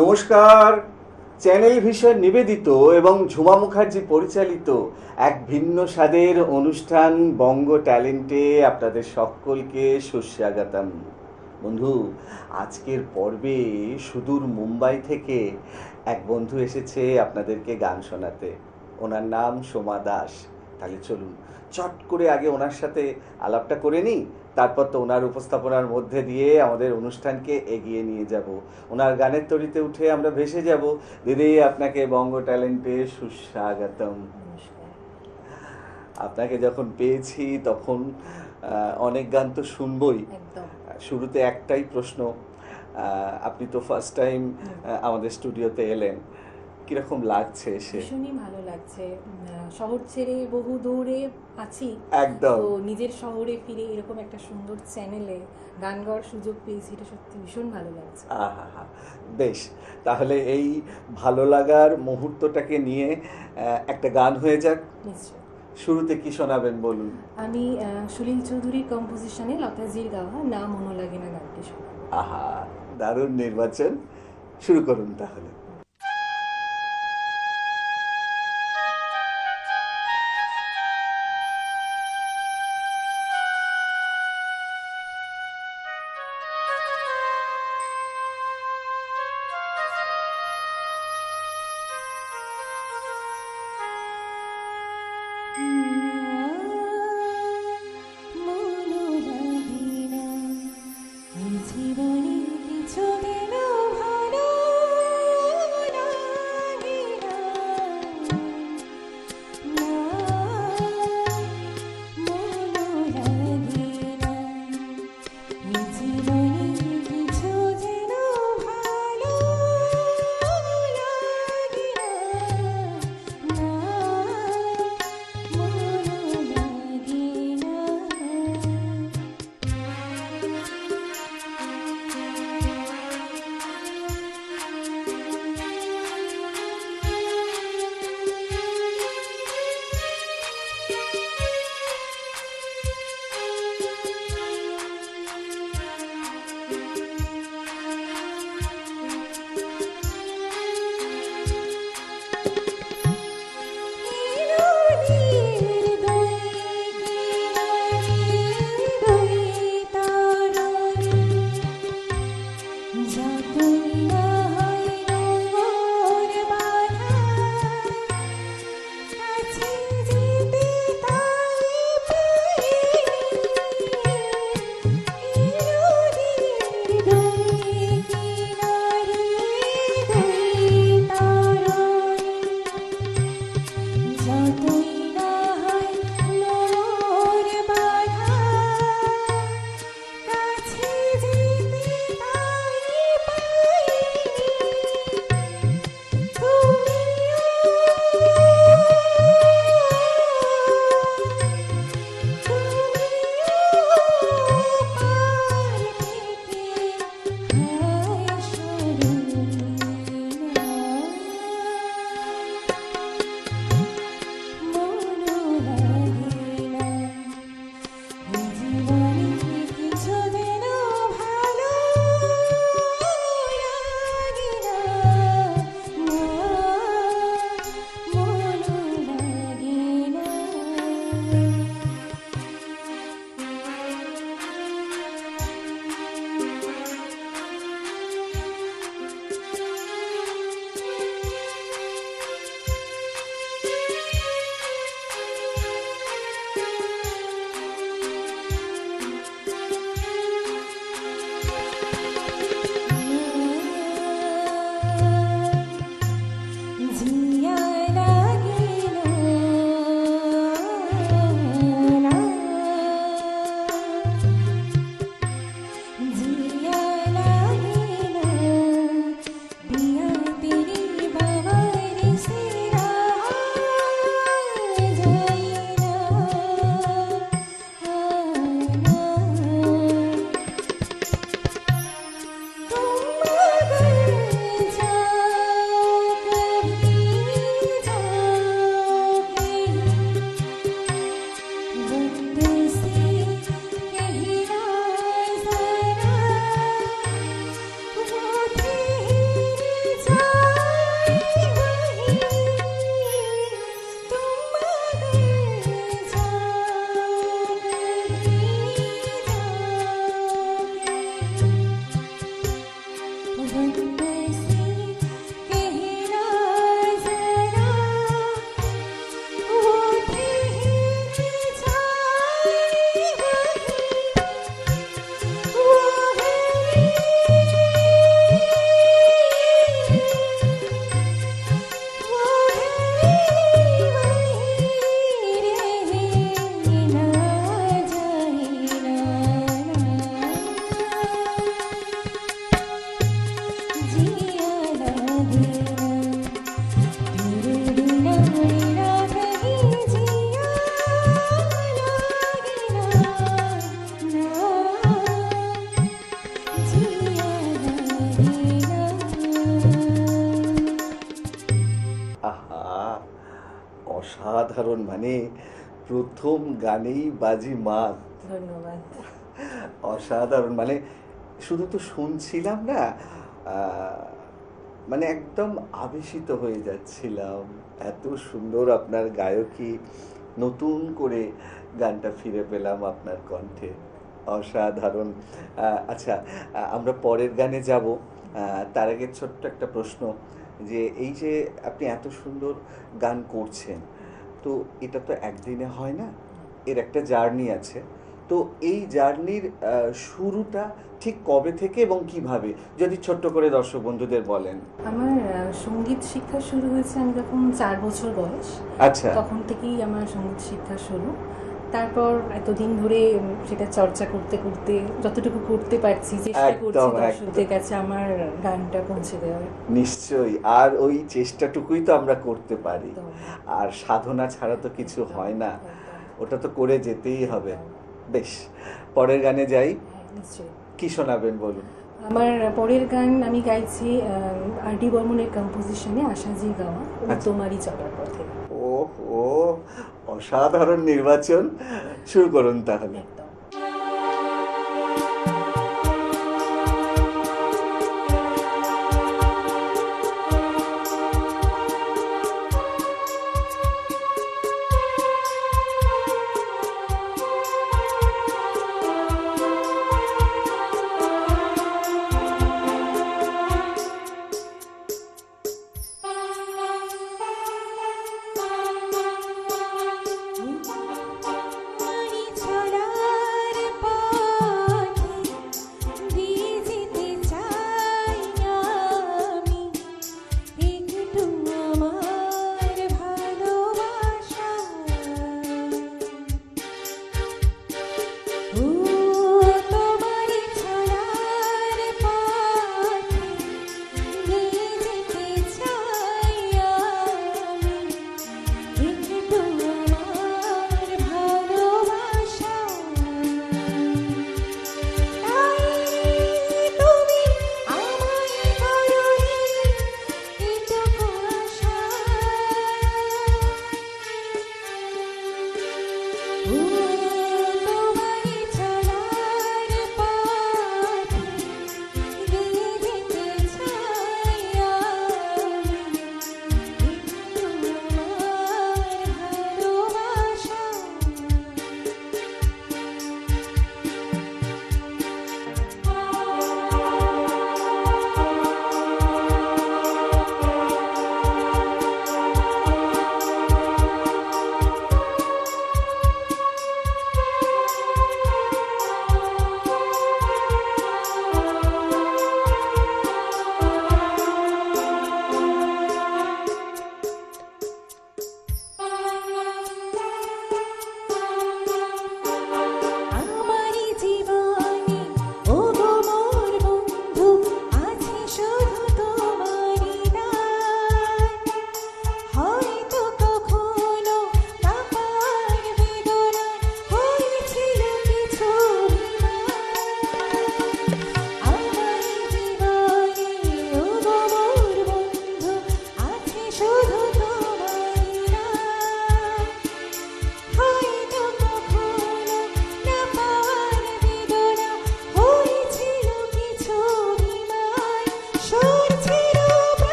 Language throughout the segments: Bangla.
নমস্কার। চ্যানেল ভিশন নিবেদিত এবং ঝুমা মুখার্জি পরিচালিত এক ভিন্ন স্বাদের অনুষ্ঠান বঙ্গ ট্যালেন্টে আপনাদের সকলকে সুস্বাগতম। বন্ধু, আজকের পর্বে সুদূর মুম্বাই থেকে এক বন্ধু এসেছে আপনাদেরকে গান শোনাতে। ওনার নাম সোমা দাস। তাহলে চলুন চট করে আগে ওনার সাথে আলাপটা করে নিই, তারপর তো ওনার উপস্থাপনার মধ্যে দিয়ে আমাদের অনুষ্ঠানকে এগিয়ে নিয়ে যাব। ওনার গানের তরিতে উঠে আমরা ভেসে যাব। দিদি, আপনাকে বঙ্গ ট্যালেন্টে সুস্বাগতম। আপনাকে যখন পেয়েছি তখন অনেক গান তো শুনবই। একদম। শুরুতে একটাই প্রশ্ন, আপনি তো ফার্স্ট টাইম আমাদের স্টুডিওতে এলেন, কিরকম লাগছে এসে? ভীষণই ভালো লাগছে। শহর ছেড়ে বহু দূরে আছি, একদম। তো নিজের শহরে ফিরে এরকম একটা সুন্দর চ্যানেলে গান গাওয়ার সুযোগ পেয়েছি, এটা সত্যি ভীষণ ভালো লাগছে। আহা, বেশ। তাহলে এই ভালো লাগার মুহূর্তটাকে নিয়ে একটা গান হয়ে যাক। নিশ্চয়। শুরুতে কি শোনাবেন বলুন? আমি সলিল চৌধুরীর কম্পোজিশনে লতাজির গাওয়া না মনো লাগে না গানটি শোনাবো। আহা, দারুণ নির্বাচন। শুরু করুন তাহলে। জীবনে কিছু দিনও ভালো অসাধারণ, মানে প্রথম গানেই বাজি মাত, ধন্যবাদ। অসাধারণ। মানে শুধু তো শুনছিলাম না, আহ, মানে একদম আবেশিত হয়ে যাচ্ছিলাম। এত সুন্দর আপনার গায়কী, নতুন করে গানটা ফিরে পেলাম আপনার কণ্ঠে, অসাধারণ। আচ্ছা, আমরা পরের গানে যাব। তার আগে ছোট্ট একটা প্রশ্ন, যে এই যে আপনি এত সুন্দর গান করছেন, তো এটা তো একদিনে হয় না, এর একটা জার্নি আছে। তো এই জার্নির শুরুটা ঠিক কবে থেকে এবং কিভাবে, যদি ছোট্ট করে দর্শক বন্ধুদের বলেন। আমার সঙ্গীত শিক্ষা শুরু হয়েছে আমি যখন 4 বছর বয়স। আচ্ছা। তখন থেকেই আমার সঙ্গীত শিক্ষা শুরু। তারপর এতদিন ধরে সেটা চর্চা করতে করতে যতটুকু করতে পারছি চেষ্টা করছি একদম, দর্শকদের একদম। কাছে আমার গানটা পৌঁছে দেওয়ার। নিশ্চয়ই, আর ওই চেষ্টাটুকুই তো আমরা করতে পারি, একদম। আর সাধনা ছাড়া তো কিছু একদম, হয় না, একদম। ওটা তো করে যেতেই হবে। একদম। বেশ, পরের গানে যাই। হ্যাঁ, নিশ্চয়ই। কি শোনাবেন বলুন। আমার পরের গান আমি গাইছি আর ডি বর্মনের কম্পোজিশনে আশাজি গাওয়া ও আচ্ছা। তোমারই চলার পথে। ও, ও, অসাধারণ নির্বাচন, শুরু করুন তাহলে। একদম। তোমারই চলার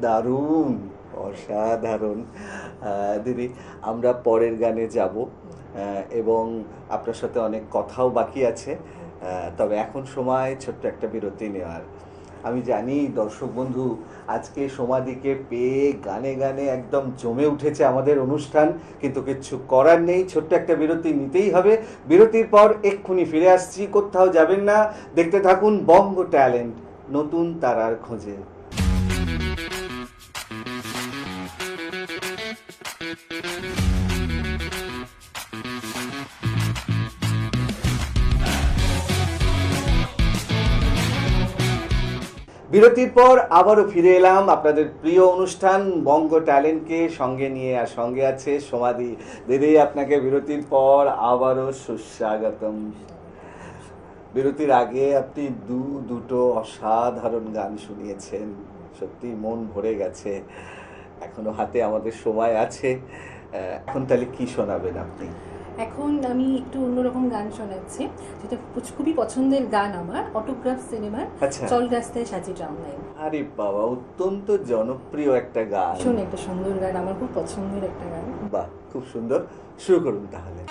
দারুণ, অসাধারণ। দিদি, আমরা পরের গানে যাব এবং আপনার সাথে অনেক কথাও বাকি আছে, তবে এখন সময় ছোট্ট একটা বিরতি নেওয়ার। আমি জানি দর্শক বন্ধু আজকে সমাধিকে পেয়ে গানে গানে একদম জমে উঠেছে আমাদের অনুষ্ঠান, কিন্তু কিচ্ছু করার নেই, ছোট্ট একটা বিরতি নিতেই হবে। বিরতির পর এক্ষুনি ফিরে আসছি, কোথাও যাবেন না, দেখতে থাকুন বঙ্গ ট্যালেন্ট, নতুন তারার খোঁজে। বিরতির পর আবারও ফিরে এলাম আপনাদের প্রিয় অনুষ্ঠান বঙ্গ ট্যালেন্টকে সঙ্গে নিয়ে, আর সঙ্গে আছে সমাধি। দিদি, আপনাকে বিরতির পর আবারও সুস্বাগতম। বিরতির আগে আপনি দুটো অসাধারণ গান শুনিয়েছেন, সত্যি মন ভরে গেছে। এখনো হাতে আমাদের সময় আছে, এখন তাহলে কি শোনাবেন আপনি? এখন আমি একটু অন্যরকম গান শোনাচ্ছি, যেটা খুবই পছন্দের গান আমার, অটোগ্রাফ সিনেমার আচ্ছা। চল রাস্তায় সাজি ট্রাম লাইন। আরে বাবা, অত্যন্ত জনপ্রিয় একটা গান। শোন, একটা সুন্দর গান, আমার খুব পছন্দের একটা গান। বাহ, খুব সুন্দর, শুরু করুন তাহলে।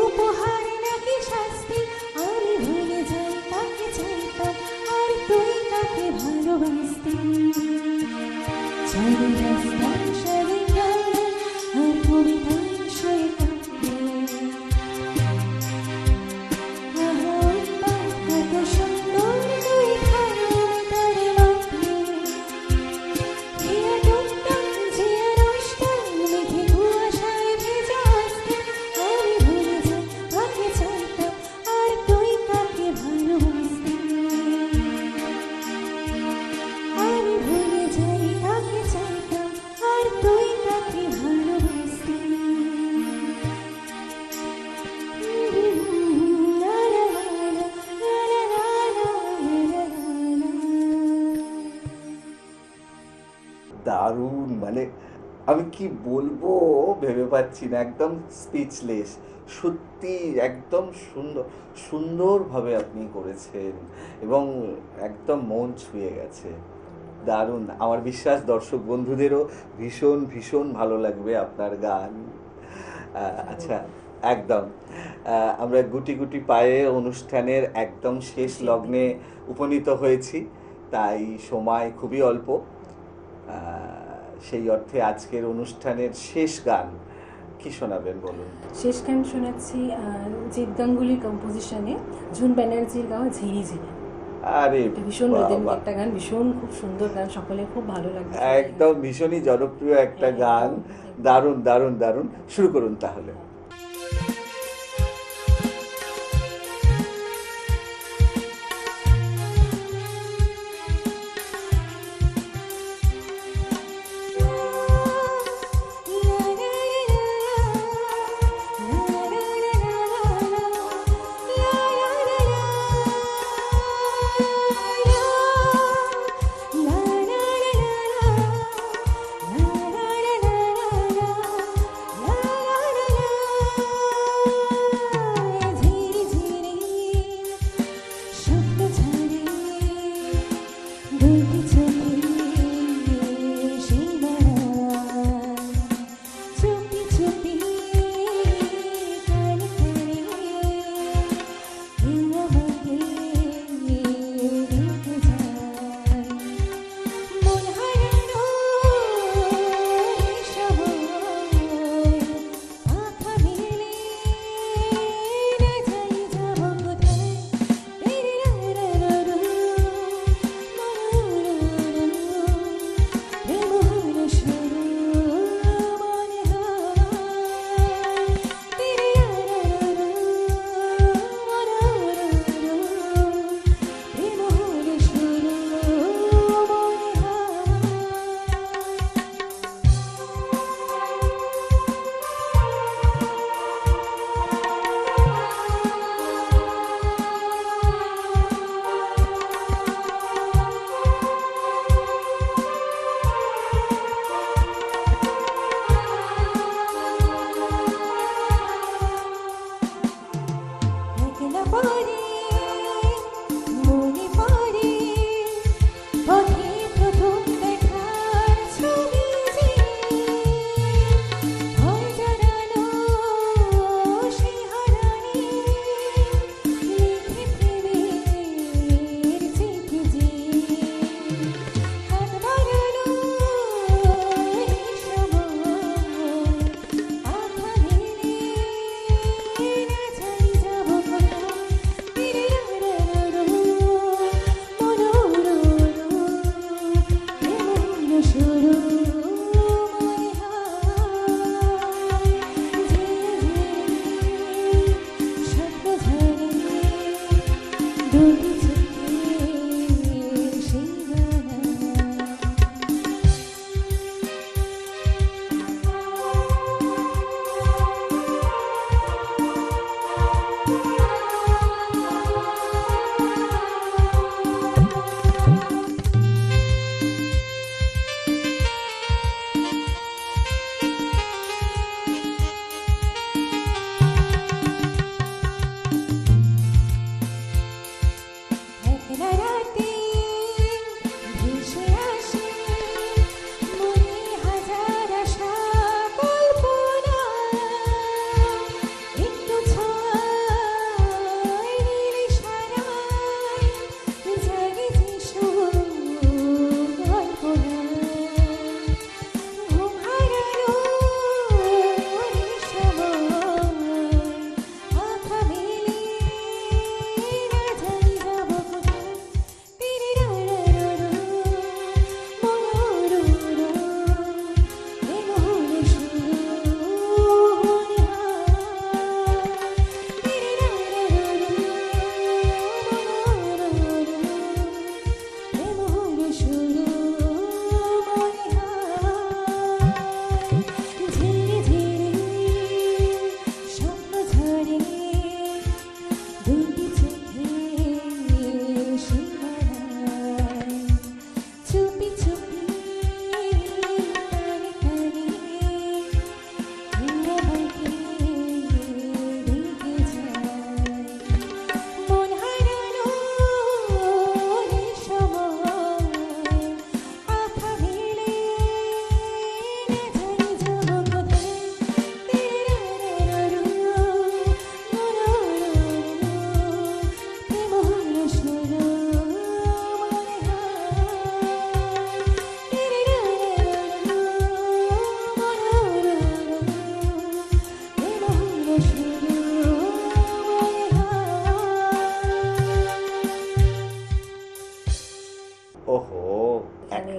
উপহার নাকি শাস্তি, আমি দারুণ, মানে আমি কি বলবো ভেবে পাচ্ছি না, একদম স্পিচলেস। সত্যি একদম সুন্দরভাবে আপনি করেছেন এবং একদম মন ছুঁয়ে গেছে। দারুণ। আমার বিশ্বাস দর্শক বন্ধুদেরও ভীষণ ভীষণ ভালো লাগবে আপনার গান। আচ্ছা, একদম। আমরা গুটি গুটি পায়ে অনুষ্ঠানের একদম শেষ লগ্নে উপনীত হয়েছি, তাই সময় খুবই অল্প। সেই অর্থে আজকের অনুষ্ঠানের শেষ গান কি শোনাবেন বলুন? শেষ গান শোনাচ্ছি জিৎ গাঙ্গুলির কম্পোজিশনে ঝুন ব্যানার্জির গাওয়া ঝিরি ঝিরি। আরে এটা ভীষণ বাবা, রিদমিক একটা গান, ভীষণ খুব সুন্দর গান, সকলের খুব ভালো লাগবে। একদম ভীষণই জনপ্রিয় একটা গান। দারুণ দারুণ দারুণ, শুরু করুন তাহলে।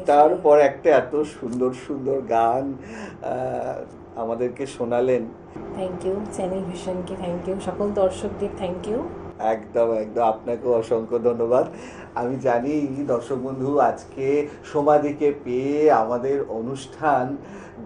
অবশ্যই। তারপর একটা এত সুন্দর সুন্দর গান আমাদেরকে শোনালেন। থ্যাংক ইউ চ্যানেল ভিশনকে, থ্যাংক ইউ সকল দর্শকদের, থ্যাংক ইউ। একদম একদম, আপনাকেও অসংখ্য ধন্যবাদ। আমি জানি দর্শক বন্ধু আজকে সমাধিকে পেয়ে আমাদের অনুষ্ঠান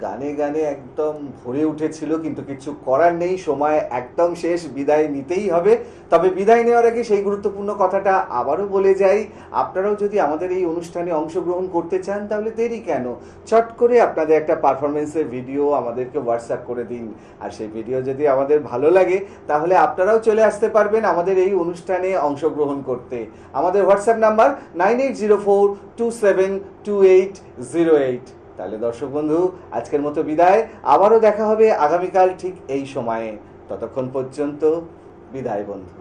গানে গানে একদম ভরে উঠেছিল, কিন্তু কিছু করার নেই, সময় একদম শেষ, বিদায় নিতেই হবে। তবে বিদায় নেওয়ার আগে সেই গুরুত্বপূর্ণ কথাটা আবারও বলে যাই, আপনারাও যদি আমাদের এই অনুষ্ঠানে অংশগ্রহণ করতে চান তাহলে দেরি কেন, চট করে আপনাদের একটা পারফরমেন্সের ভিডিও আমাদেরকে হোয়াটসঅ্যাপ করে দিন। আর সেই ভিডিও যদি আমাদের ভালো লাগে তাহলে আপনারাও চলে আসতে পারবেন আমাদের এই অনুষ্ঠানে অংশগ্রহণ করতে। আমাদের হোয়াটসঅ্যাপ নাম্বার 9804272808। তাহলে দর্শক বন্ধু আজকের মতো বিদায়, আবারও দেখা হবে আগামীকাল ঠিক এই সময়ে। ততক্ষণ পর্যন্ত বিদায় বন্ধু।